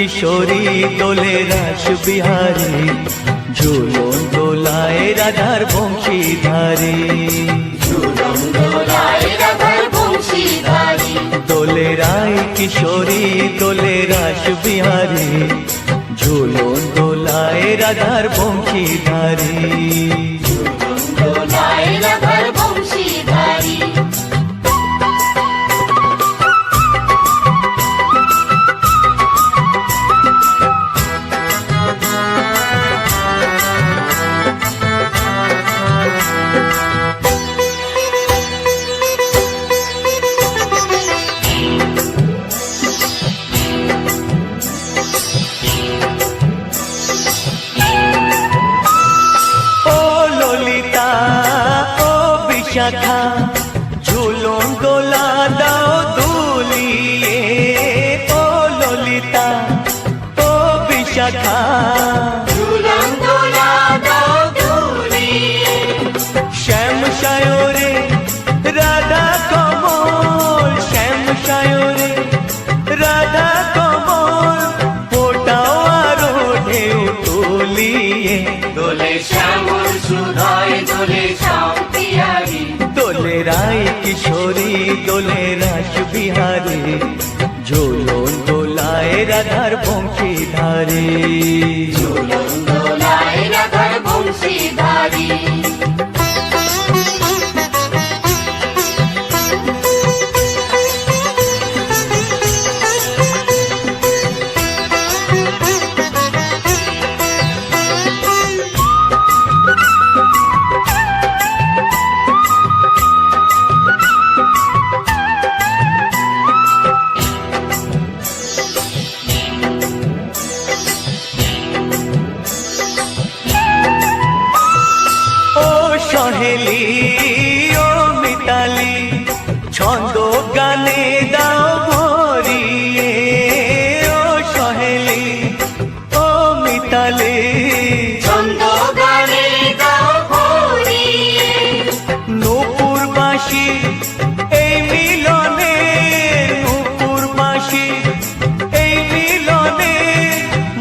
কিশোরী দোলে রাস বিহারী, ঝুলন দোলায় রাধার বংশীধারী। ঝুলন দোলায় রাধার বংশীধারী, দোলে রায় কিশোরী দোলে রাস বিহারী, ঝুলন দোলায় রাধার বংশীধারী। ঝুলন দোলায় রাধার বংশীধারী। শাখা ঝুলন দোলা দাও দুলিয়ে, ও ললিতা ও বিশাখা, ঝুলন দোলা দাও দুলিয়ে। শ্যাম সায়রে রাধা কমল, শ্যাম সায়রে রাধা কমল, ফোটাও আরো ঢেউ তুলিয়ে। দোলে শ্যামল সুধায় দোলে শ্যাম পিয়ারী, দোলে রায় কিশোরী দোলে রাস বিহারী, ঝুলন দোলায় রাধার বংশীধারী। ঝুলন দোলায় রাধার বংশীধারী। সহেলি ও মিতালি ছন্দ গানে দাও ভরিয়ে, ও সহেলি ও মিতালি ছন্দ গানে দাও ভরিয়ে। নূপুর বাঁশি এই মিলনে, নূপুর বাঁশি এই মিলনে,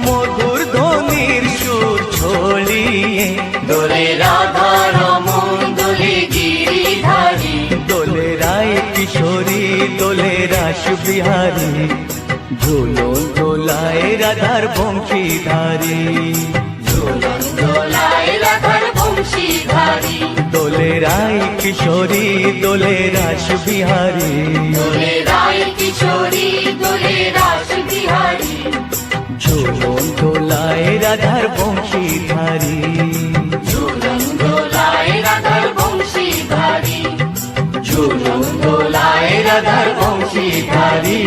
মধুর ধ্বনির সুর ছড়িয়ে। দোলে রাধা রমন দোলে গিরিধারী, দোলে রায় কিশোরী দোলে রাস বিহারী, ঝুলন দোলায় রাধার বংশীধারী। ঝুলন দোলায় রাধার বংশীধারী। দোলে রায় কিশোরী দোলে রাস বিহারী, দোলে রায় কিশোরী দোলে রাস বিহারী, ঝুলন দোলায় রাধার বংশীধারী। ঝুলন দোলায় রাধার বংশীধারী, ঝুলন দোলায় রাধার বংশীধারী।